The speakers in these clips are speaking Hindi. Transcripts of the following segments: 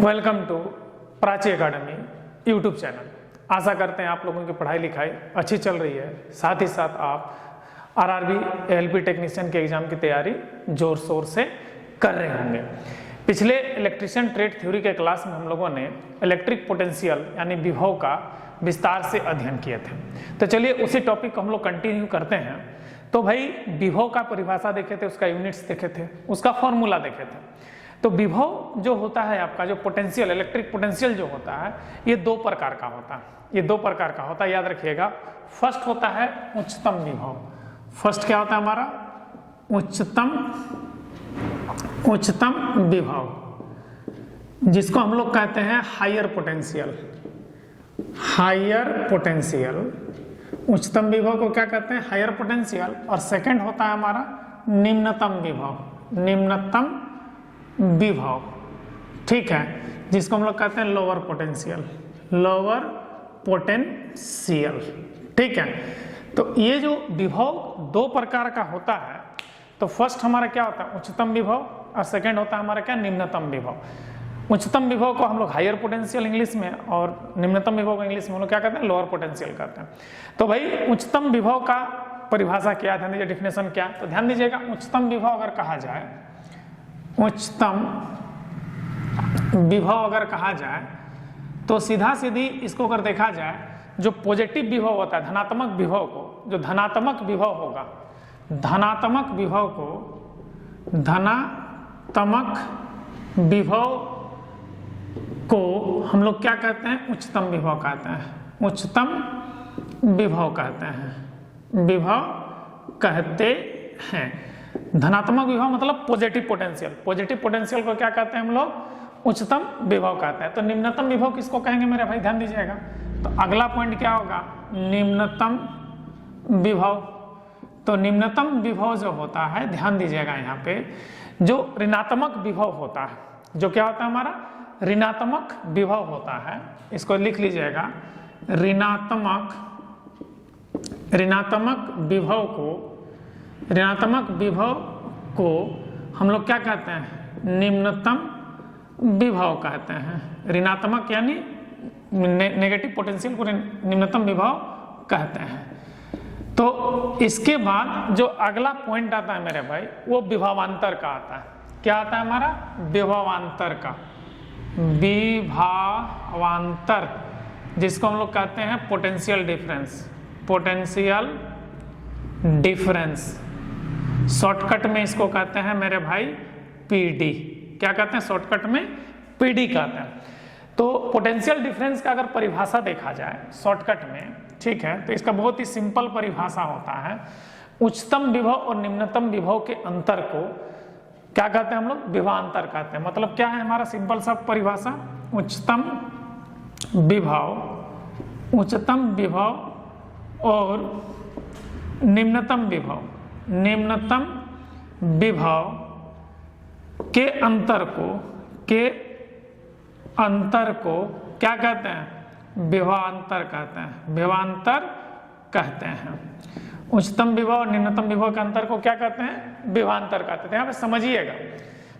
Welcome to Prachi academy YouTube channel. आशा करते हैं आप लोगों की पढ़ाई लिखाई अच्छी चल रही है, साथ ही साथ आप आरआरबी एएलपी टेक्नीशियन के एग्जाम की तैयारी जोर शोर से कर रहे होंगे। पिछले इलेक्ट्रिशियन ट्रेड थ्योरी के क्लास में हम लोगों ने इलेक्ट्रिक पोटेंशियल यानी विभव का विस्तार से अध्ययन किए थे। तो चलिए उसी टॉपिक को हम लोग कंटिन्यू करते हैं। तो भाई विभव का परिभाषा देखे थे, उसका यूनिट्स देखे थे, उसका फॉर्मूला देखे थे। तो विभव जो होता है आपका, जो पोटेंशियल इलेक्ट्रिक पोटेंशियल जो होता है, ये दो प्रकार का होता है। ये दो प्रकार का होता है, याद रखिएगा। फर्स्ट होता है उच्चतम विभव। फर्स्ट क्या होता है हमारा? उच्चतम विभव, जिसको हम लोग कहते हैं हायर पोटेंशियल। हायर पोटेंशियल, उच्चतम विभव को क्या कहते हैं? Higher potential. और सेकंड होता है हमारा निम्नतम विभव। निम्नतम विभव, ठीक है, जिसको हम लोग कहते हैं लोअर पोटेंशियल। लोअर पोटेंशियल, ठीक है। तो ये जो विभव दो प्रकार का होता है, तो फर्स्ट हमारा क्या होता है? उच्चतम विभव, और सेकंड होता है हमारा क्या? निम्नतम विभव। उच्चतम विभव को हम लोग हायर पोटेंशियल इंग्लिश में, और निम्नतम विभव को इंग्लिश में हम लोग क्या कहते हैं? लोअर पोटेंशियल कहते हैं। तो भाई उच्चतम विभव का परिभाषा क्या, ध्यान दीजिए, डिफिनेशन क्या। तो ध्यान दीजिएगा, उच्चतम विभव अगर कहा जाए, उच्चतम विभव अगर कहा जाए, तो सीधा सीधी इसको अगर देखा जाए, जो पॉजिटिव विभव होता है, धनात्मक विभव को, जो धनात्मक विभव होगा, धनात्मक विभव को, धनात्मक विभव को हम लोग क्या कहते हैं? उच्चतम विभव कहते हैं। उच्चतम विभव कहते हैं, विभव कहते हैं। धनात्मक विभव मतलब पॉजिटिव पोटेंशियल। पॉजिटिव पोटेंशियल को क्या कहते हैं हम लोग? उच्चतम विभव कहते हैं। तो निम्नतम विभव किसको कहेंगे मेरे भाई? ध्यान दीजिएगा। तो अगला पॉइंट क्या होगा? निम्नतम विभव। तो निम्नतम विभव जो होता है, ध्यान दीजिएगा, यहाँ पे जो ऋणात्मक विभव होता है, जो क्या होता है हमारा? ऋणात्मक विभव होता है। इसको लिख लीजिएगा, ऋणात्मक विभव को हम लोग क्या कहते हैं? निम्नतम विभव कहते हैं। ऋणात्मक यानी नेगेटिव पोटेंशियल को निम्नतम विभव कहते हैं। तो इसके बाद जो अगला पॉइंट आता है मेरे भाई, वो विभवांतर का आता है। क्या आता है हमारा? विभवांतर का। विभवांतर, जिसको हम लोग कहते हैं potential difference. Potential difference, shortcut में इसको कहते हैं मेरे भाई पीडी। क्या कहते हैं? शॉर्टकट में पीडी कहते हैं। तो पोटेंशियल डिफरेंस का अगर परिभाषा देखा जाए शॉर्टकट में, ठीक है, तो इसका बहुत ही सिंपल परिभाषा होता है। उच्चतम विभव और निम्नतम विभव के अंतर को क्या कहते हैं हम लोग? विभवांतर कहते हैं। मतलब क्या है हमारा सिंपल सा परिभाषा? उच्चतम विभव और निम्नतम विभव के अंतर को क्या कहते हैं? विभवांतर कहते हैं। विभवांतर कहते हैं। उच्चतम विभव और निम्नतम विभव के अंतर को क्या कहते हैं? विभवांतर कहते हैं। यहाँ पे समझिएगा,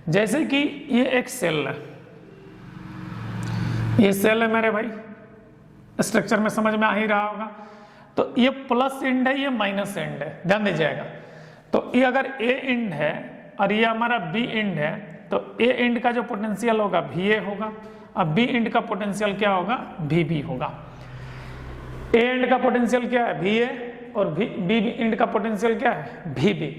जैसे कि ये एक सेल है, ये सेल है मेरे भाई, स्ट्रक्चर में समझ में आ ही रहा होगा। तो ये प्लस एंड है, ये माइनस एंड है, ध्यान दीजिएगा। तो ये अगर ए एंड है और ये हमारा बी एंड है, तो ए एंड का जो पोटेंशियल होगा VA होगा, और बी एंड का पोटेंशियल क्या होगा? VB होगा। ए एंड का पोटेंशियल क्या है? VA, और बी एंड का पोटेंशियल क्या है? VB।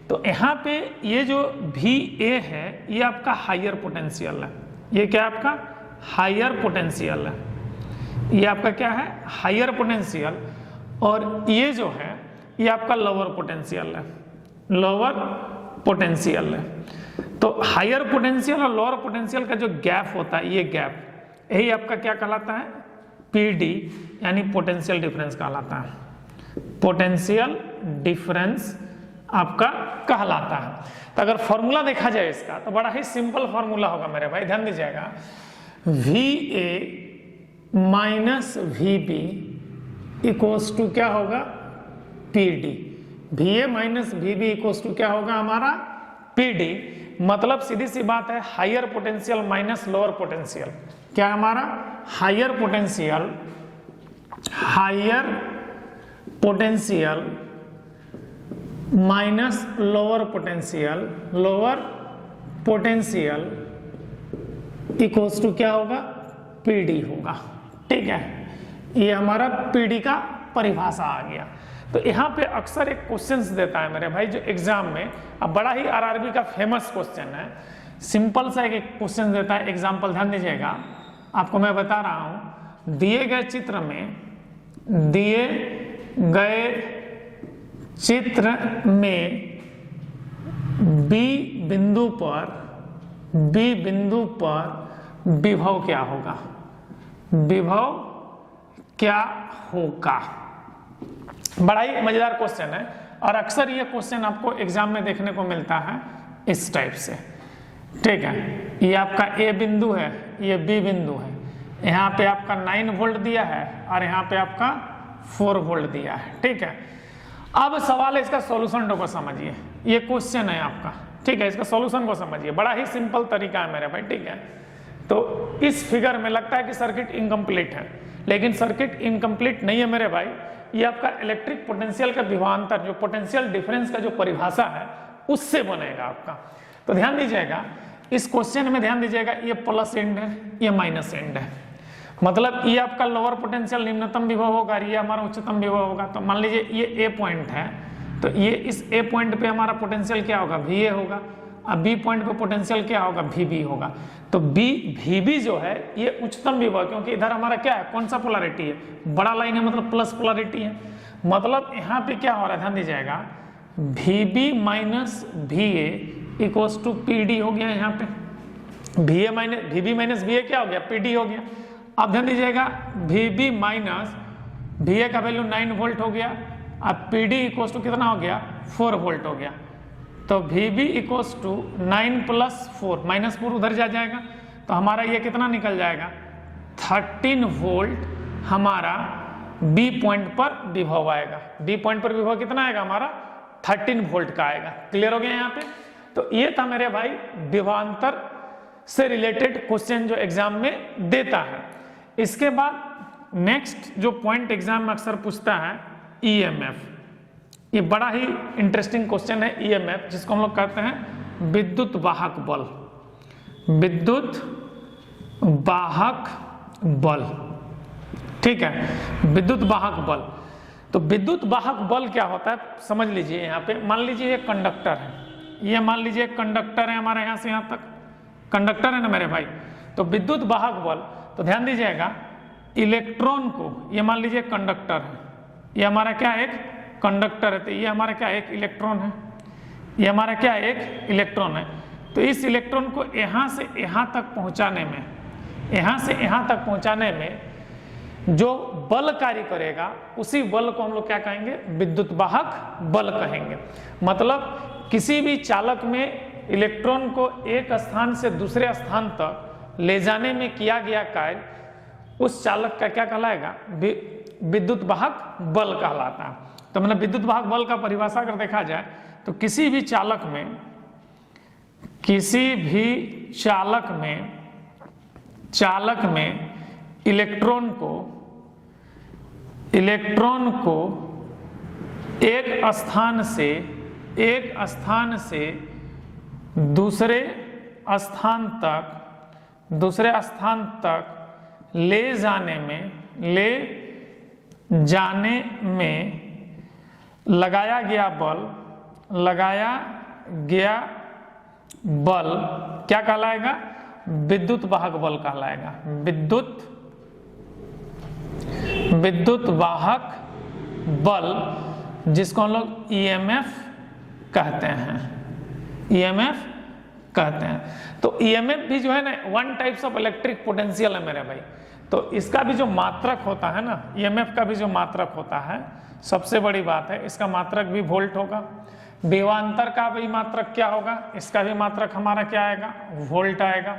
तो यहाँ पे ये जो VA है, ये आपका हायर पोटेंशियल है। ये क्या है आपका? हायर पोटेंशियल है। ये आपका क्या है? Higher potential. और ये जो है, ये आपका लोअर पोटेंशियल है। लोअर पोटेंशियल है। तो हायर पोटेंशियल और लोअर पोटेंशियल का जो गैप होता है, ये गैप, यही आपका क्या कहलाता है? PD, यानी पोटेंशियल डिफरेंस कहलाता है। पोटेंशियल डिफरेंस आपका कहलाता है। तो अगर फॉर्मूला देखा जाए इसका, तो बड़ा ही सिंपल फॉर्मूला होगा मेरे भाई, ध्यान दीजिएगा। VA minus VB equals to क्या होगा? PD। VA minus VB equals to क्या होगा हमारा? PD। मतलब सीधी सी बात है, higher potential minus lower potential, क्या हमारा higher potential minus lower potential equals to क्या होगा, पीडी होगा। ठीक है, ये हमारा पीडी का परिभाषा आ गया। तो यहाँ पे अक्सर एक क्वेश्चंस देता है मेरे भाई जो एग्जाम में, अब बड़ा ही आरआरबी का फेमस क्वेश्चन है, सिंपल सा एक क्वेश्चन देता है। एग्जाम्पल ध्यान दीजिएगा, आपको मैं बता रहा हूं, दिए गए चित्र में बी बिंदु पर विभव क्या होगा, बड़ा ही मजेदार क्वेश्चन है और अक्सर ये क्वेश्चन आपको एग्जाम में देखने को मिलता है इस टाइप से। ठीक है, ये आपका ए बिंदु है, ये बी बिंदु है, यहाँ पे आपका 9 वोल्ट दिया है और यहाँ पे आपका 4 वोल्ट दिया है। ठीक है, अब सवाल है इसका सॉल्यूशन को समझिए, ये क्वेश्चन है आपका। ठीक है, इसका सॉल्यूशन को समझिए, बड़ा ही सिंपल तरीका है मेरे भाई। ठीक है, तो इस फिगर में लगता है कि सर्किट इनकम्प्लीट है, लेकिन सर्किट इनकम्प्लीट नहीं है मेरे भाई। ये आपका इलेक्ट्रिक पोटेंशियल का विभवांतर, जो पोटेंशियल डिफरेंस का जो परिभाषा है उससे बनेगा आपका। तो ध्यान दीजिएगा, इस क्वेश्चन में ध्यान दीजिएगा, ये प्लस एंड है, ये माइनस एंड है, मतलब ये आपका लोअर पोटेंशियल निम्नतम विभव होगा, ये हमारा उच्चतम विभव होगा। तो मान लीजिए ये ए पॉइंट है, तो ये इस ए पॉइंट पे हमारा पोटेंशियल क्या होगा, वी ए होगा, अब बी पॉइंट पे पोटेंशियल क्या होगा, वी बी होगा। तो वी बी जो है ये उच्चतम विभव, क्योंकि इधर हमारा क्या है, कौन सा पोलैरिटी है, बड़ा लाइन है, मतलब प्लस पोलैरिटी है। मतलब यहाँ पे क्या हो रहा है, ध्यान दीजिएगा, V B minus V A equals to P D हो गया। यहाँ पे V B minus V A क्या हो गया, पी डी हो गया। अब ध्यान दीजिएगा, V B minus V A का वैल्यू 9 वोल्ट हो गया, अब पी डी इक्वल्स टू कितना हो गया, 4 वोल्ट हो गया। तो वी बी इक्वल्स टू 9 + 4, -4 उधर जा जाएगा, तो हमारा ये कितना निकल जाएगा, 13 वोल्ट हमारा बी पॉइंट पर विभव आएगा। डी पॉइंट पर विभव कितना आएगा हमारा, 13 वोल्ट का आएगा। क्लियर हो गया यहाँ पे। तो ये था मेरे भाई विभवांतर से रिलेटेड क्वेश्चन जो एग्जाम में देता है। इसके बाद नेक्स्ट जो पॉइंट एग्जाम में अक्सर पूछता है, ईएमएफ। ये बड़ा ही इंटरेस्टिंग क्वेश्चन है ईएमएफ, जिसको हम लोग कहते हैं विद्युत वाहक बल। ठीक है, विद्युत वाहक बल। तो विद्युत वाहक बल क्या होता है समझ लीजिए। यहाँ पे मान लीजिए एक कंडक्टर है, ये मान लीजिए एक कंडक्टर है हमारे यहाँ से यहाँ तक, कंडक्टर है ना मेरे भाई। तो विद्युत वाहक बल, तो ध्यान दीजिएगा, इलेक्ट्रॉन को, ये मान लीजिए कंडक्टर है, ये हमारा क्या है, एक कंडक्टर है, तो ये हमारा क्या है, एक इलेक्ट्रॉन है, ये हमारा क्या है, एक इलेक्ट्रॉन है। तो इस इलेक्ट्रॉन को यहाँ से यहाँ तक पहुँचाने में जो बल कार्य करेगा, उसी बल को हम लोग क्या कहेंगे, विद्युत वाहक बल कहेंगे। मतलब किसी भी चालक में इलेक्ट्रॉन को एक स्थान से दूसरे स्थान तक ले जाने में किया गया कार्य, उस चालक का क्या कहलाएगा, विद्युत वाहक बल कहलाता है। तो मतलब विद्युत वाहक बल का परिभाषा अगर देखा जाए, तो किसी भी चालक में इलेक्ट्रॉन को एक स्थान से दूसरे स्थान तक ले जाने में लगाया गया बल क्या कहलाएगा, विद्युत वाहक बल कहलाएगा। विद्युत वाहक बल, जिसको हम लोग ईएमएफ कहते हैं। तो ईएमएफ भी जो है ना, one types of electric potential है मेरे भाई। तो इसका भी जो मात्रक होता है ना, ईएमएफ का भी जो मात्रक होता है, सबसे बड़ी बात है, इसका मात्रक भी वोल्ट होगा। विभवांतर का भी मात्रक क्या होगा, इसका भी मात्रक हमारा क्या आएगा, वोल्ट आएगा।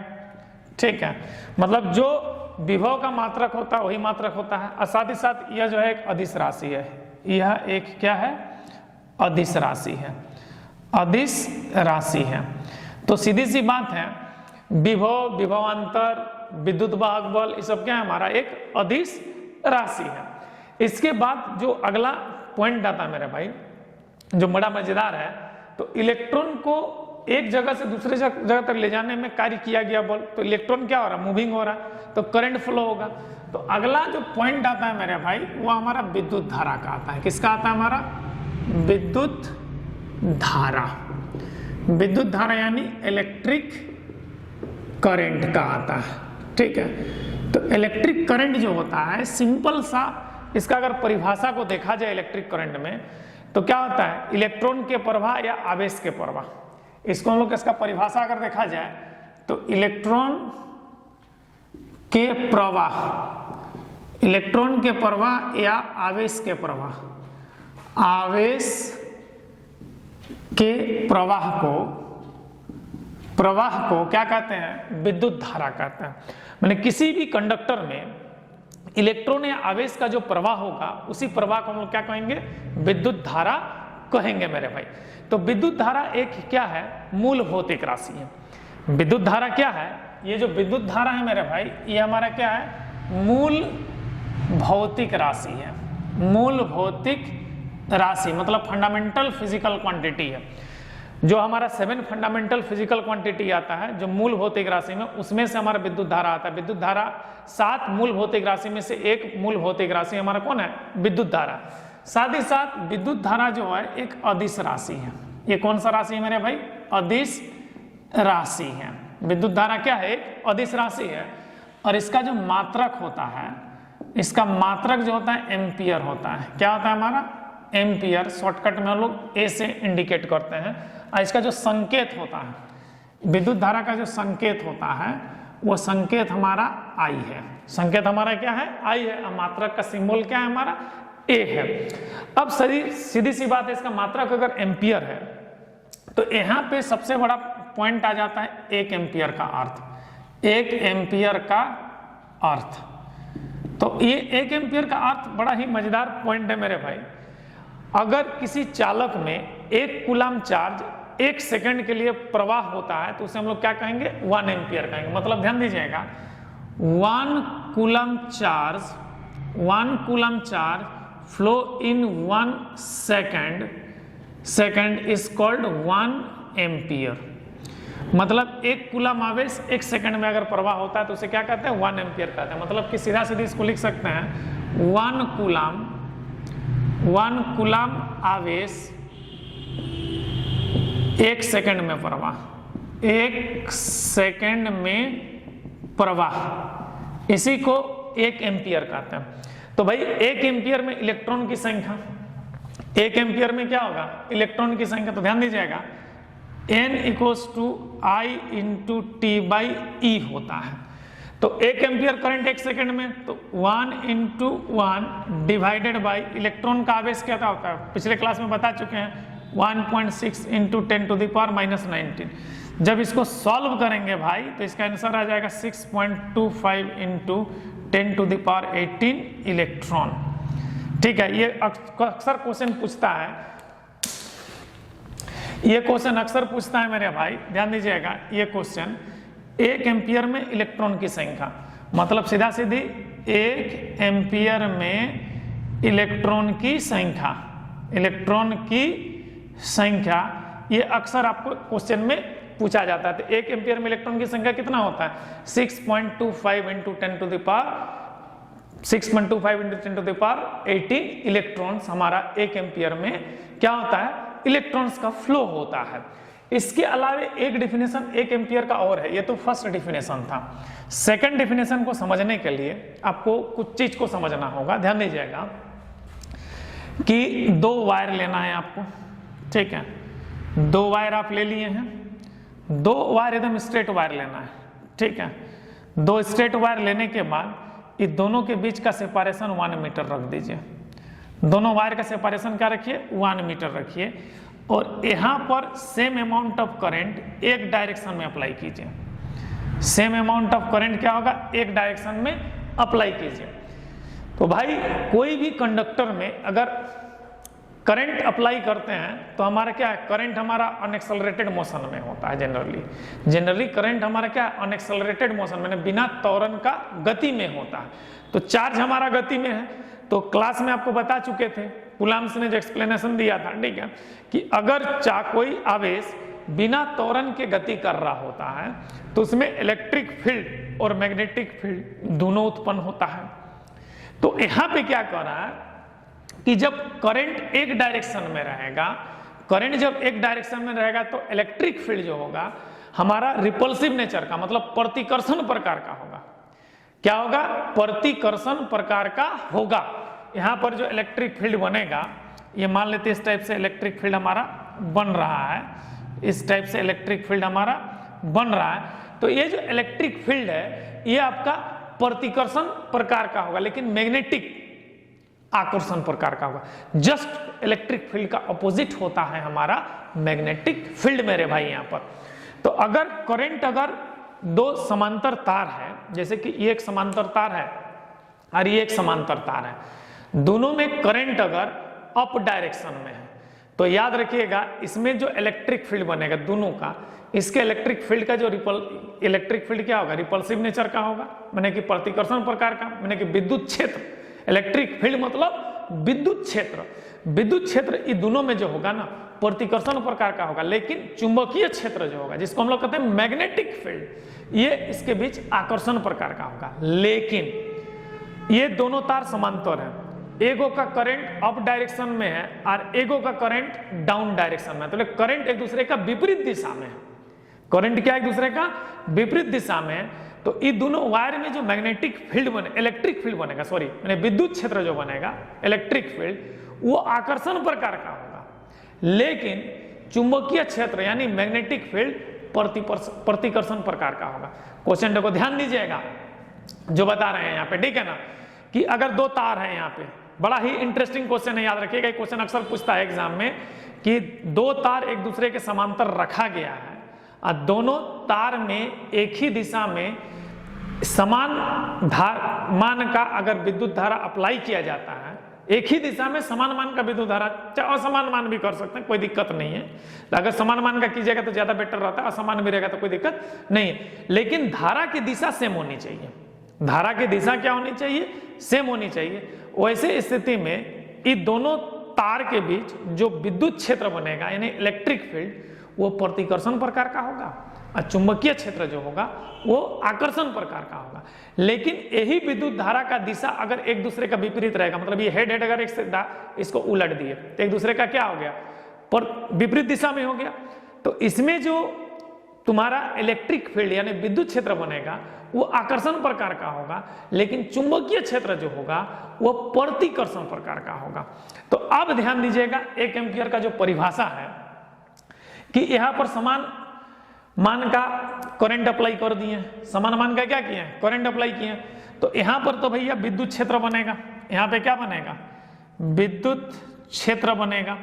ठीक है, मतलब जो विभव का मात्रक होता है वही मात्रक होता है। और साथ ही साथ यह जो है एक अदिश राशि है, यह एक क्या है, अदिश राशि है। तो सीधी सी बात है, विभव, विभवांतर, विद्युत वाहक बल, ये सब क्या है, हमारा एक अदिश राशि है। इसके बाद जो अगला पॉइंट आता है मेरे भाई, जो बड़ा मजेदार है, तो इलेक्ट्रॉन को एक जगह से दूसरे जगह तक ले जाने में कार्य किया गया बल, तो इलेक्ट्रॉन क्या हो रहा है, मूविंग हो रहा है, तो करंट फ्लो होगा। तो अगला जो पॉइंट आता है मेरे भाई, वो हमारा विद्युत धारा का आता है। किसका आता है, हमारा विद्युत धारा। विद्युत धारा यानी इलेक्ट्रिक करंट का आता है, ठीक है। तो इलेक्ट्रिक करंट जो होता है, सिंपल सा इसका अगर परिभाषा को देखा जाए इलेक्ट्रिक करंट में, तो क्या होता है, इलेक्ट्रॉन के प्रवाह या आवेश के प्रवाह। इसको हम लोग इसका परिभाषा अगर देखा जाए तो इलेक्ट्रॉन के प्रवाह, इलेक्ट्रॉन के प्रवाह या आवेश के प्रवाह, आवेश के प्रवाह को क्या कहते हैं, विद्युत धारा कहते हैं। माने किसी भी कंडक्टर में इलेक्ट्रॉन या आवेश का जो प्रवाह होगा, उसी प्रवाह को हम लोग क्या कहेंगे, विद्युत धारा कहेंगे मेरे भाई। तो विद्युत धारा एक क्या है, मूल भौतिक राशि है। विद्युत धारा क्या है, ये जो विद्युत धारा है मेरे भाई, ये हमारा क्या है, मूल भौतिक राशि है। मूल भौतिक राशि मतलब फंडामेंटल फिजिकल क्वांटिटी है। जो हमारा 7 फंडामेंटल फिजिकल क्वांटिटी आता है, जो मूल भौतिक राशि में, उसमें से हमारा विद्युत धारा आता है। विद्युत धारा 7 मूल भौतिक राशि में से एक मूल भौतिक राशि हमारा कौन है, विद्युत धारा। साथ ही साथ विद्युत धारा जो है एक अदिश राशि है। ये कौन सा राशि है मेरे भाई, अदिश राशि है। विद्युत धारा क्या है, एक अदिश राशि है। और इसका जो मात्रक होता है, इसका मात्रक जो होता है एम्पियर होता है। क्या होता है हमारा, एम्पियर। शॉर्टकट में हम लोग ए से इंडिकेट करते हैं। और इसका जो संकेत होता है, विद्युत धारा का जो संकेत होता है, वो संकेत हमारा आई है। संकेत हमारा क्या है, आई है। और मात्रक का सिंबल क्या है हमारा, ए है। अब सीधी सी बात है, इसका मात्रक अगर एम्पियर है, तो यहाँ पे सबसे बड़ा पॉइंट आ जाता है 1 एम्पियर का अर्थ। 1 एम्पियर का अर्थ, तो ये 1 एम्पियर का अर्थ बड़ा ही मजेदार पॉइंट है मेरे भाई। अगर किसी चालक में 1 कूलम चार्ज 1 सेकंड के लिए प्रवाह होता है, तो उसे हम लोग क्या कहेंगे, 1 एम्पियर कहेंगे। मतलब ध्यान दीजिएगा, 1 coulomb charge flow in 1 second is called 1 ampere. मतलब 1 कूलम आवेश 1 सेकंड में अगर प्रवाह होता है, तो उसे क्या कहते हैं, 1 एम्पियर कहते हैं। मतलब कि सीधा सीधी इसको लिख सकते हैं, 1 कूलम आवेश 1 सेकंड में प्रवाह, 1 सेकंड में प्रवाह, इसी को 1 एम्पियर कहते हैं। तो भाई 1 एम्पियर में इलेक्ट्रॉन की संख्या, 1 एम्पियर में क्या होगा, इलेक्ट्रॉन की संख्या। तो ध्यान दीजिएगा, N = I × T/E होता है। तो 1 एम्पियर करंट 1 सेकंड में, तो 1 × 1 डिवाइडेड बाई इलेक्ट्रॉन का आवेश क्या होता है, पिछले क्लास में बता चुके हैं, 1.6 × 10⁻⁻19। जब इसको सॉल्व करेंगे भाई, तो इसका आंसर आ जाएगा 6.25 × 10⁻18 इलेक्ट्रॉन। ठीक है, ये अक्सर क्वेश्चन पूछता है, ये क्वेश्चन अक्सर पूछता है मेरे भाई, ध्यान दीजिएगा। ये क्वेश्चन 1 एम्पियर में इलेक्ट्रॉन की संख्या, मतलब सीधा सीधी 1 एम्पियर में इलेक्ट्रॉन की संख्या, ये अक्सर आपको क्वेश्चन में पूछा जाता है। तो 1 एम्पियर में इलेक्ट्रॉन की संख्या कितना होता है, 6.25 × 10⁻18 इलेक्ट्रॉन्स हमारा 1 एम्पियर में क्या होता है, इलेक्ट्रॉन्स का फ्लो होता है। इसके अलावा एक डेफिनेशन 1 एम्पियर का और है, ये तो फर्स्ट डेफिनेशन था। सेकंड डेफिनेशन को समझने के लिए आपको कुछ चीज को समझना होगा। ध्यान दीजिएगा कि 2 वायर लेना है आपको, ठीक है, 2 वायर आप ले लिए हैं, 2 वायर एकदम स्ट्रेट वायर लेना है, ठीक है। 2 स्ट्रेट वायर लेने के बाद ये दोनों के बीच का सेपरेशन 1 मीटर रख दीजिए। दोनों वायर का सेपरेशन क्या रखिए, 1 मीटर रखिए। और यहाँ पर सेम अमाउंट ऑफ करंट एक डायरेक्शन में अप्लाई कीजिए। सेम अमाउंट ऑफ करंट क्या होगा, एक डायरेक्शन में अप्लाई कीजिए। तो भाई कोई भी कंडक्टर में अगर करंट अप्लाई करते हैं तो हमारा क्या है, करंट हमारा अनएक्सेलरेटेड मोशन में होता है। जनरली करंट हमारा क्या है, अनएक्सेलरेटेड मोशन में, बिना त्वरण का गति में होता है। तो चार्ज हमारा गति में है, तो क्लास में आपको बता चुके थे, कूलम्ब्स ने जो एक्सप्लेनेशन दिया था, ठीक है, कि अगर कोई आवेश बिना त्वरण के गति कर रहा होता है तो उसमें इलेक्ट्रिक फील्ड और मैग्नेटिक फील्ड दोनों उत्पन्न होता है। तो यहां पे क्या कर रहा है कि जब करंट एक डायरेक्शन में रहेगा, तो इलेक्ट्रिक फील्ड जो होगा हमारा रिपल्सिव नेचर का, मतलब प्रतिकर्षण प्रकार का होगा। क्या होगा, प्रतिकर्षण प्रकार का होगा। यहां पर जो इलेक्ट्रिक फील्ड बनेगा, ये मान लेते इस टाइप से इलेक्ट्रिक फील्ड हमारा बन रहा है, इस टाइप से इलेक्ट्रिक फील्ड हमारा बन रहा है। तो ये जो इलेक्ट्रिक फील्ड है ये आपका प्रतिकर्षण प्रकार का होगा, लेकिन मैग्नेटिक आकर्षण प्रकार का होगा। जस्ट इलेक्ट्रिक फील्ड का अपोजिट होता है हमारा मैग्नेटिक फील्ड मेरे भाई यहाँ पर। तो अगर करंट, अगर दो समांतर तार है, जैसे कि ये एक समांतर तार है और ये एक समांतर तार है, दोनों में करंट अगर अप डायरेक्शन में है, तो याद रखिएगा इसमें जो इलेक्ट्रिक फील्ड बनेगा दोनों का, इसके इलेक्ट्रिक फील्ड का जो इलेक्ट्रिक फील्ड क्या होगा, रिपल्सिव नेचर का होगा, माने कि प्रतिकर्षण प्रकार का, माने कि विद्युत क्षेत्र। इलेक्ट्रिक फील्ड मतलब विद्युत क्षेत्र। विद्युत क्षेत्र ये दोनों में जो होगा ना प्रतिकर्षण प्रकार का होगा, लेकिन चुंबकीय क्षेत्र जो होगा, जिसको हम लोग कहते हैं मैग्नेटिक फील्ड, ये इसके बीच आकर्षण प्रकार का होगा। लेकिन ये दोनों तार समांतर है, एगो का करंट अप डायरेक्शन में है और एगो का करंट डाउन डायरेक्शन में है। तो करंट एक दूसरे का विपरीत दिशा में है। करंट क्या एक दूसरे का विपरीत दिशा में है। तो ये दोनों वायर में जो मैग्नेटिक फील्ड बने, इलेक्ट्रिक फील्ड बनेगा, सॉरी मैंने विद्युत क्षेत्र जो बनेगा, इलेक्ट्रिक फील्ड, वो आकर्षण प्रकार का होगा। लेकिन चुंबकीय क्षेत्र यानी मैग्नेटिक फील्ड प्रतिकर्षण प्रकार का होगा। क्वेश्चन को ध्यान दीजिएगा जो बता रहे हैं यहाँ पे, ठीक है ना, कि अगर दो तार है यहाँ पे, बड़ा ही इंटरेस्टिंग क्वेश्चन है, याद रखिएगा। क्वेश्चन अक्सर पूछता है एग्जाम में कि दो तार एक दूसरे के समांतर रखा गया है और दोनों तार में एक ही दिशा में समान मान का अगर विद्युत धारा अप्लाई किया जाता है, एक ही दिशा में समान मान का विद्युत धारा, चाहे असमान मान भी कर सकते हैं, कोई दिक्कत नहीं है। अगर समान मान का कीजिएगा तो ज्यादा बेटर रहता है, असमान भी रहेगा तो कोई दिक्कत नहीं है। लेकिन धारा की दिशा सेम होनी चाहिए। धारा की दिशा क्या होनी चाहिए, सेम होनी चाहिए। वैसे स्थिति में इन दोनों तार के बीच जो विद्युत क्षेत्र बनेगा यानी इलेक्ट्रिक फील्ड, वो प्रतिकर्षण प्रकार का होगा और चुंबकीय क्षेत्र जो होगा वो आकर्षण प्रकार का होगा। लेकिन यही विद्युत धारा का दिशा अगर एक दूसरे का विपरीत रहेगा, मतलब ये हेड अगर इसको उलट दिए तो एक दूसरे का क्या हो गया, पर विपरीत दिशा में हो गया। तो इसमें जो तुम्हारा इलेक्ट्रिक फील्ड यानी विद्युत क्षेत्र बनेगा वो आकर्षण प्रकार का होगा, लेकिन चुंबकीय क्षेत्र जो होगा वो प्रतिकर्षण प्रकार का होगा। तो अब ध्यान दीजिएगा, 1 एम्पियर का जो परिभाषा है कि यहां पर समान मान का करंट अप्लाई कर दिए, समान मान का क्या किए, करंट अप्लाई किए। तो यहां पर तो भैया विद्युत क्षेत्र बनेगा, यहां पे क्या बनेगा, विद्युत क्षेत्र बनेगा।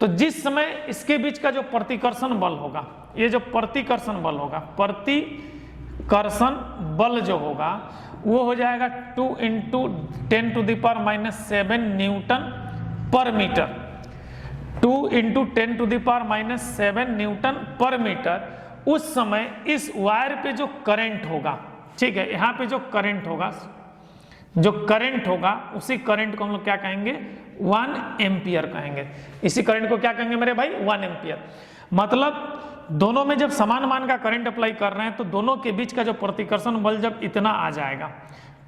तो जिस समय इसके बीच का जो प्रतिकर्षण बल होगा, ये जो प्रतिकर्षण बल होगा, प्रतिकर्षण बल जो होगा वो हो जाएगा 2 × 10⁻⁷ न्यूटन पर मीटर। 2 × 10⁻⁷ न्यूटन पर मीटर। उस समय इस वायर पे जो करंट होगा, ठीक है, यहाँ पे जो करंट होगा, उसी करंट को हम लोग क्या कहेंगे, 1 एम्पियर कहेंगे। इसी करंट को क्या कहेंगे मेरे भाई, 1 एम्पियर। मतलब दोनों में जब समान मान का करंट अप्लाई कर रहे हैं तो दोनों के बीच का जो प्रतिकर्षण बल जब इतना आ जाएगा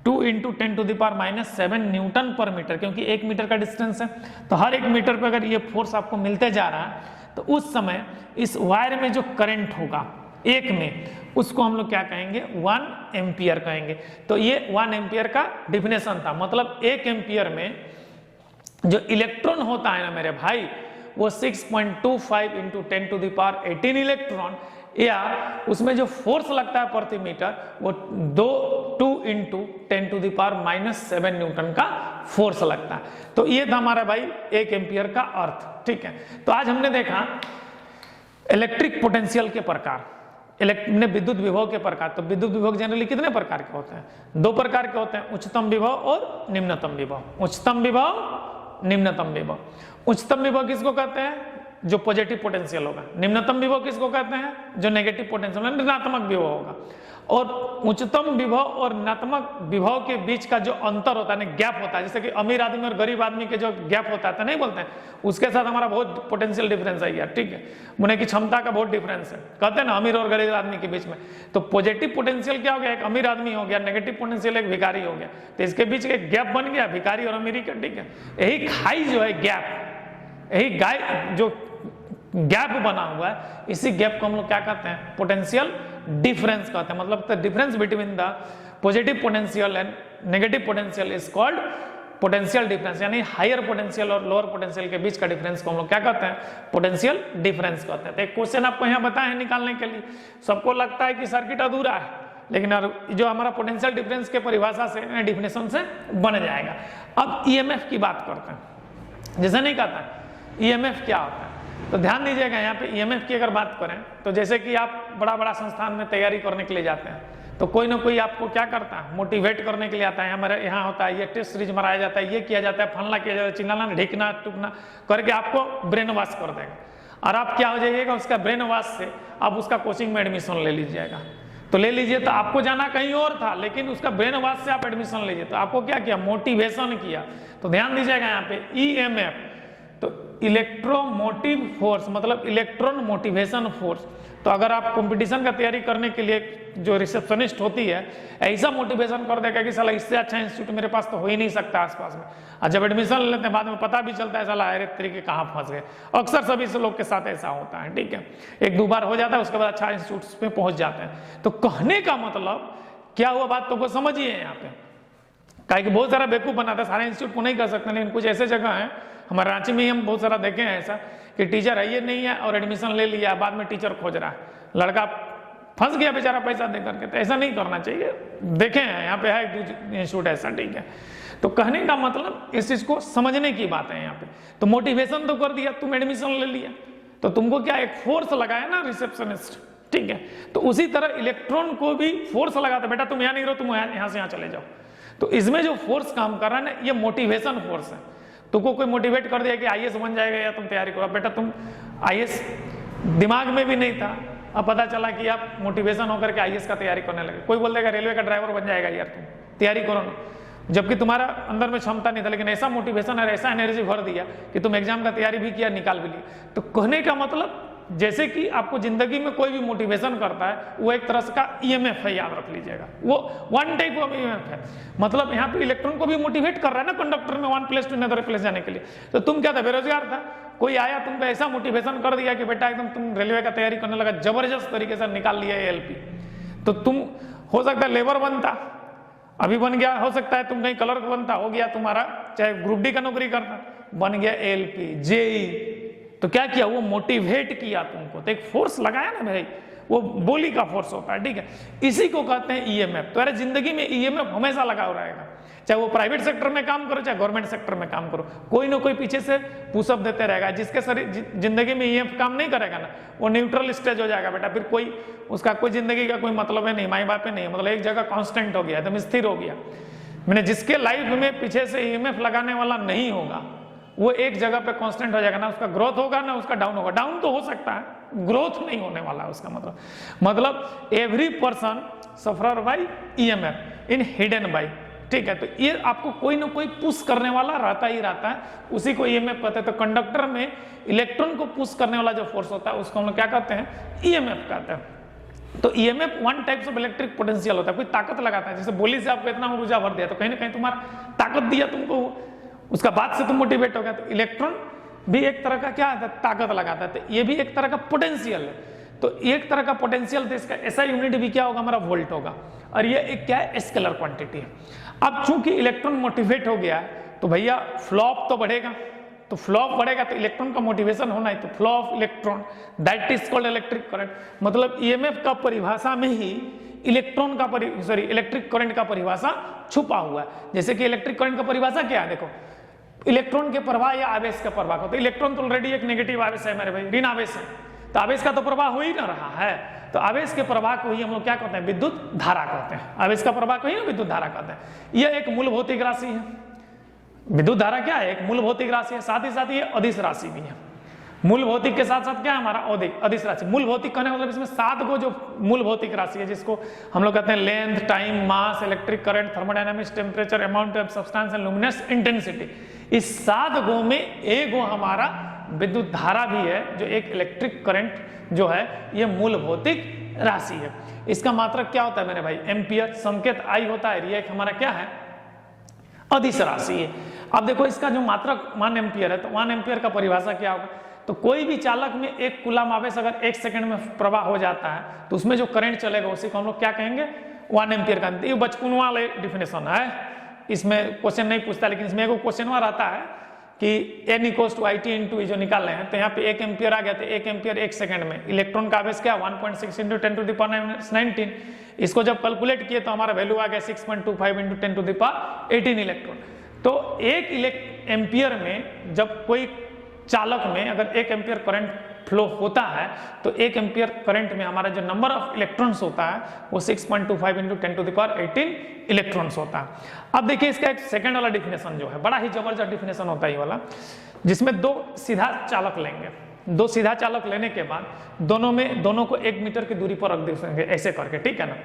2 × 10⁻⁷ न्यूटन पर मीटर, क्योंकि 1 मीटर का डिस्टेंस है, तो हर 1 मीटर पर अगर ये फोर्स आपको मिलते जा रहा है तो उस समय इस वायर में जो करंट होगा एक में, उसको हम लोग क्या कहेंगे, 1 एम्पियर कहेंगे। तो ये 1 एम्पियर का डिफिनेशन था। मतलब 1 एम्पियर में जो इलेक्ट्रॉन होता है ना मेरे भाई, वो 6.25 × 10⁻18 इलेक्ट्रॉन, या उसमें जो फोर्स लगता है प्रति मीटर वो 2 × 10⁻⁷ न्यूटन का फोर्स लगता है। तो ये था हमारा भाई 1 एम्पियर का अर्थ, ठीक है। तो आज हमने देखा इलेक्ट्रिक पोटेंशियल के प्रकार, विद्युत विभव के प्रकार। तो विद्युत विभव जनरली कितने प्रकार के होते हैं, 2 प्रकार के होते हैं, उच्चतम विभव और निम्नतम विभव। उच्चतम विभव निम्नतम विभव। उच्चतम विभव किसको कहते हैं? जो पॉजिटिव पोटेंशियल होगा। निम्नतम विभव किसको कहते हैं? जो नेगेटिव पोटेंशियल ऋणात्मक विभव होगा। और उच्चतम विभव और ऋणात्मक विभव के बीच का जो अंतर होता है, गैप होता है, जैसे कि अमीर आदमी और गरीब आदमी के जो गैप होता है, तो नहीं बोलते हैं, उसके साथ हमारा बहुत पोटेंशियल डिफरेंस है यार, ठीक है, होने की क्षमता का बहुत डिफरेंस है, कहते हैं ना अमीर और गरीब आदमी के बीच में। तो पॉजिटिव पोटेंशियल क्या हो गया? एक अमीर आदमी हो गया, नेगेटिव पोटेंशियल एक भिखारी हो गया, तो इसके बीच एक गैप बन गया भिखारी और अमीरी का, ठीक है। यही खाई जो है गैप, यही गाय जो गैप बना हुआ है, इसी गैप को हम लोग क्या कहते हैं? पोटेंशियल डिफरेंस कहते हैं। मतलब the difference between the positive potential and negative potential is called potential difference, यानी हायर पोटेंशियल और लोअर पोटेंशियल के बीच का डिफरेंस को हम लोग क्या कहते हैं? पोटेंशियल डिफरेंस कहते हैं। तो एक क्वेश्चन आपको यहाँ बताए हैं निकालने के लिए। सबको लगता है कि सर्किट अधूरा है, लेकिन जो हमारा पोटेंशियल डिफरेंस के परिभाषा से, डिफिनेशन से बन जाएगा। अब ईएमएफ की बात करते हैं। जैसे नहीं कहता ईएमएफ क्या होता है, तो ध्यान दीजिएगा यहाँ पे ईएमएफ की अगर बात करें, तो जैसे कि आप बड़ा बड़ा संस्थान में तैयारी करने के लिए जाते हैं, तो कोई ना कोई आपको क्या करता है? मोटिवेट करने के लिए आता है। हमारे यहाँ होता है, ये टेस्ट सीरीज मराया जाता है, ये किया जाता है, फलना किया जाता है, चिल्लाना, ढीकना, टूकना करके आपको ब्रेन वॉश कर देगा, और आप क्या हो जाइएगा? उसका ब्रेन वॉश से आप उसका कोचिंग में एडमिशन ले लीजिएगा। तो ले लीजिए, तो आपको जाना कहीं और था, लेकिन उसका ब्रेन वॉश से आप एडमिशन लीजिए, तो आपको क्या किया? मोटिवेशन किया। तो ध्यान दीजिएगा यहाँ पे ईएमएफ, तो इलेक्ट्रोमोटिव फोर्स, मतलब इलेक्ट्रॉन मोटिवेशन फोर्स। तो अगर आप कंपटीशन का तैयारी करने के लिए जो रिसेप्शनिस्ट होती है, ऐसा मोटिवेशन कर देगा कि साला इससे अच्छा इंस्टीट्यूट मेरे पास तो हो ही नहीं सकता आसपास में, और जब एडमिशन लेते हैं बाद में पता भी चलता है साला अरे तरीके कहाँ फंस गए। अक्सर सभी से लोग के साथ ऐसा होता है, ठीक है। एक दो बार हो जाता है, उसके बाद अच्छा इंस्टीट्यूट में पहुंच जाते हैं। तो कहने का मतलब क्या हुआ, बात तो को समझिए यहाँ पे, काहे कि बहुत सारा बेवकूफ बनाता है, सारे इंस्टीट्यूट को नहीं कर सकते, लेकिन कुछ ऐसे जगह है, हमारे रांची में ही हम बहुत सारा देखे हैं ऐसा कि टीचर है ये नहीं है और एडमिशन ले लिया, बाद में टीचर खोज रहा है, लड़का फंस गया बेचारा पैसा दे करके। तो ऐसा नहीं करना चाहिए, देखे हैं यहाँ पे है इंस्टीट्यूट ऐसा, ठीक है। तो कहने का मतलब इस चीज को समझने की बात है यहाँ पे। तो मोटिवेशन तो कर दिया, तुम एडमिशन ले लिया, तो तुमको क्या एक फोर्स लगाया ना रिसेप्शनिस्ट, ठीक है। तो उसी तरह इलेक्ट्रॉन को भी फोर्स लगाता, बेटा तुम यहाँ नहीं रहो, तुम यहाँ से यहाँ चले जाओ। तो इसमें जो फोर्स काम कर रहा है ना, ये मोटिवेशन फोर्स है। तुमको कोई मोटिवेट कर दिया कि आईएएस बन जाएगा या तुम तैयारी करो, बेटा तुम आईएएस दिमाग में भी नहीं था, अब पता चला कि आप मोटिवेशन होकर के आईएएस का तैयारी करने लगे। कोई बोल देगा रेलवे का ड्राइवर बन जाएगा यार, तुम तैयारी करो ना, जबकि तुम्हारा अंदर में क्षमता नहीं था, लेकिन ऐसा मोटिवेशन और ऐसा एनर्जी भर दिया कि तुम एग्जाम का तैयारी भी किया, निकाल भी लिया। तो कहने का मतलब जैसे कि आपको जिंदगी में कोई भी मोटिवेशन करता है, वो एक तरह का ईएमएफ है, याद रख लीजिएगा, वो वन टाइप ऑफ ईएमएफ है। मतलब यहाँ पे इलेक्ट्रॉन को भी मोटिवेट कर रहा है ना कंडक्टर में one place to another place जाने के लिए। तो तुम क्या था, बेरोजगार था, कोई आया तुमको ऐसा मोटिवेशन कर दिया कि बेटा एकदम तुम रेलवे का तैयारी करने लगा, जबरदस्त तरीके से निकाल लिया एलपी। तो तुम हो सकता है लेबर बनता, अभी बन गया, हो सकता है तुम कहीं क्लर्क बनता, हो गया तुम्हारा, चाहे ग्रुप डी का नौकरी करता, बन गया एलपी, जेई। तो क्या किया, वो मोटिवेट किया तुमको, तो एक फोर्स लगाया ना भाई, वो बोली का फोर्स होता है, ठीक है। इसी को कहते हैं ईएमएफ। तो अरे जिंदगी में ईएमएफ हमेशा लगा हुआ रहेगा, चाहे वो प्राइवेट सेक्टर में काम करो चाहे गवर्नमेंट सेक्टर में काम करो, कोई ना कोई पीछे से पुशअप देते रहेगा। जिसके जिंदगी में ईएमएफ काम नहीं करेगा ना, वो न्यूट्रल स्टेज हो जाएगा बेटा, फिर कोई उसका कोई जिंदगी का कोई मतलब है नहीं, माई बाप है नहीं, मतलब एक जगह कांस्टेंट हो गया, एकदम स्थिर हो गया। मैंने जिसके लाइफ में पीछे से ईएमएफ लगाने वाला नहीं होगा, वो एक जगह पे कांस्टेंट हो जाएगा, ना उसका ग्रोथ होगा ना उसका डाउन होगा। डाउन तो हो सकता है, ग्रोथ नहीं होने वाला है उसका मतलब every person sufferer by EMF in hidden by, ठीक है। तो ये आपको कोई ना कोई पुश करने वाला रहता ही रहता है, उसी को ईएमएफ कहते हैं। तो कंडक्टर में इलेक्ट्रॉन को पुश करने वाला जो फोर्स होता है उसको हम लोग क्या कहते हैं, ईएमएफ कहते हैं। तो EMF one types of electric potential होता है, कोई ताकत लगाता है। जैसे बोली से आपको इतना ऊर्जा भर दिया, तो कहीं ना कहीं तुम्हारा ताकत दिया तुमको, उसका बाद से तुम मोटिवेट हो गया। तो इलेक्ट्रॉन भी एक तरह का क्या है, ताकत लगाता है। तो ये भी एक तरह का पोटेंशियल है। तो एक तरह का पोटेंशियल, तो इसका ऐसा यूनिट भी क्या होगा, हमारा वोल्ट होगा, और ये एक क्या है, स्केलर क्वांटिटी है। अब चूंकि इलेक्ट्रॉन मोटिवेट हो गया तो भैया फ्लॉप तो बढ़ेगा, तो फ्लॉप बढ़ेगा तो इलेक्ट्रॉन का मोटिवेशन होना है, तो flow of electron that is called electric current. मतलब ईएमएफ का परिभाषा में ही इलेक्ट्रॉन का इलेक्ट्रिक करंट का परिभाषा छुपा हुआ है। जैसे कि इलेक्ट्रिक करंट का परिभाषा क्या है, देखो इलेक्ट्रॉन के प्रवाह या आवेश का प्रवाह को, तो इलेक्ट्रॉन तो ऑलरेडी एक नेगेटिव आवेश है मेरे भाई, ऋण आवेश है, तो आवेश का तो प्रवाह हो ही ना रहा है। तो आवेश के प्रवाह को ही हम लोग क्या कहते हैं, विद्युत धारा कहते हैं। आवेश का प्रवाह को ही ना विद्युत धारा कहते हैं। यह एक मूल भौतिक राशि है, विद्युत धारा क्या है, एक मूल भौतिक राशि है, साथ ही साथ ये अदिश राशि भी है। मूल भौतिक के साथ साथ क्या है हमारा अदिश राशि। मूल भौतिक कहने मतलब इसमें 7 गो जो मूल भौतिक राशि है, जिसको हम लोग कहते हैं length, time, mass, electric current, thermodynamics, temperature, amount of substance and luminous intensity. इस 7 गो में एक गो हमारा विद्युत धारा भी है, जो एक इलेक्ट्रिक करंट जो है ये मूल भौतिक राशि है। इसका मात्रक क्या होता है मेरे भाई, एम्पियर। संकेत आई होता है, ये एक हमारा क्या है, अदिश राशि है। अब देखो इसका जो मात्रक 1 एम्पियर है, तो 1 एम्पियर का परिभाषा क्या होगा, तो कोई भी चालक में 1 कूलम आवेश अगर 1 सेकंड में प्रवाह हो जाता है, तो उसमें जो करंट चलेगा उसी को हम लोग क्या कहेंगे, 1 एम्पियर का। ये बचपन वाले डिफिनेशन है, इसमें क्वेश्चन नहीं पूछता, लेकिन इसमें एक क्वेश्चन रहता है कि N = IT × E जो निकाल रहे हैं, तो यहाँ पे 1 एम्पियर आ गया, तो 1 एम्पियर 1 सेकंड में। इलेक्ट्रॉन का आवेश क्या, 1.6 × 10⁻19। इसको जब कैलकुलेट किए तो हमारा वैल्यू आ गया 6.25 × 10⁻18 इलेक्ट्रॉन। तो 1 एम्पियर में जब कोई चालक में अगर 1 एम्पियर करंट फ्लो होता है, तो 1 एम्पियर करंट में हमारा जो नंबर ऑफ इलेक्ट्रॉन्स होता है वो 6.25 × 10⁻18 इलेक्ट्रॉन्स होता है। अब देखिए इसका एक सेकंड वाला डिफिनेशन जो है, बड़ा ही जबरदस्त डिफिनेशन होता है ये वाला, जिसमें 2 सीधा चालक लेंगे। 2 सीधा चालक लेने के बाद दोनों को 1 मीटर की दूरी पर रख देंगे ऐसे करके, ठीक है ना।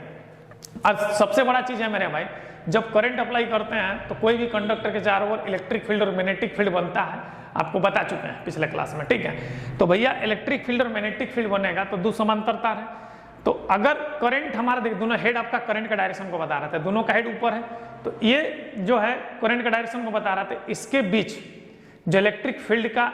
अब सबसे बड़ा चीज है मेरे भाई, जब करंट अप्लाई करते हैं तो कोई भी कंडक्टर के चारों ओर इलेक्ट्रिक फील्ड और मैग्नेटिक फील्ड बनता है, आपको बता चुके हैं पिछले क्लास में, ठीक है। तो भैया इलेक्ट्रिक फील्ड और मैग्नेटिक फील्ड बनेगा तो 2 समांतर तार है। तो अगर करंट हमारा देख, दोनों हेड आपका करंट का डायरेक्शन को बता रहा था, दोनों का हेड ऊपर है, तो ये जो है करंट का डायरेक्शन को बता रहा था, इसके बीच जो इलेक्ट्रिक फील्ड का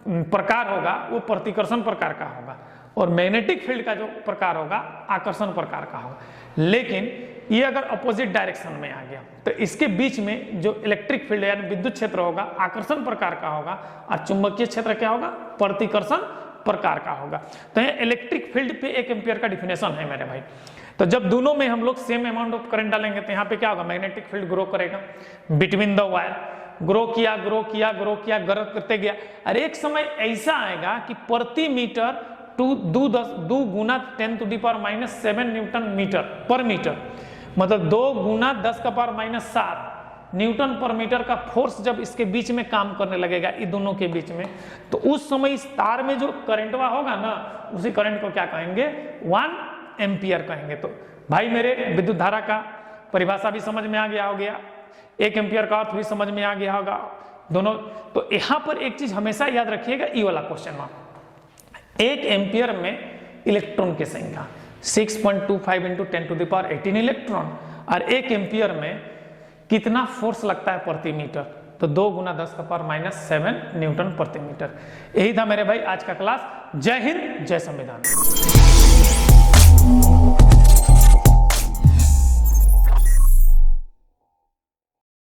प्रकार होगा वो प्रतिकर्षण प्रकार का होगा, और मैग्नेटिक फील्ड का जो प्रकार होगा आकर्षण प्रकार का होगा। लेकिन ये अगर अपोजिट डायरेक्शन में आ गया, तो इसके बीच में जो इलेक्ट्रिक फील्ड यानी विद्युत क्षेत्र होगा आकर्षण प्रकार का होगा, और चुंबकीय क्षेत्र क्या होगा, प्रतिकर्षण प्रकार का होगा। तो ये इलेक्ट्रिक फील्ड पे 1 एम्पियर का डिफिनेशन है मेरे भाई। तो जब दोनों में हम लोग सेम अमाउंट ऑफ करंट डालेंगे, तो यहाँ पे क्या होगा, मैग्नेटिक फील्ड ग्रो करेगा बिटवीन द वायर। ग्रो किया ग्रो करते गया, और एक समय ऐसा आएगा कि प्रति मीटर 2 गुना 10⁻⁻7 न्यूटन मीटर पर मीटर, मतलब 2 गुना 10⁻⁷ न्यूटन पर मीटर का फोर्स जब इसके बीच में काम करने लगेगा, इन दोनों के बीच में, तो उस समय इस तार में जो करंटवा होगा ना, उसी करंट को क्या कहेंगे, 1 एम्पियर कहेंगे। तो भाई मेरे विद्युत धारा का परिभाषा भी समझ में आ गया हो गया, 1 एम्पियर का अर्थ भी समझ में आ गया होगा दोनों। तो यहाँ पर एक चीज हमेशा याद रखिएगा, ये वाला क्वेश्चन में 1 एम्पियर में इलेक्ट्रॉन की संख्या 6.25 × 10⁻18 इलेक्ट्रॉन, और 1 एम्पियर में कितना फोर्स लगता है प्रति मीटर, तो 2 गुना 10⁻⁷ न्यूटन प्रति मीटर। यही था मेरे भाई आज का क्लास। जय हिंद, जय संविधान।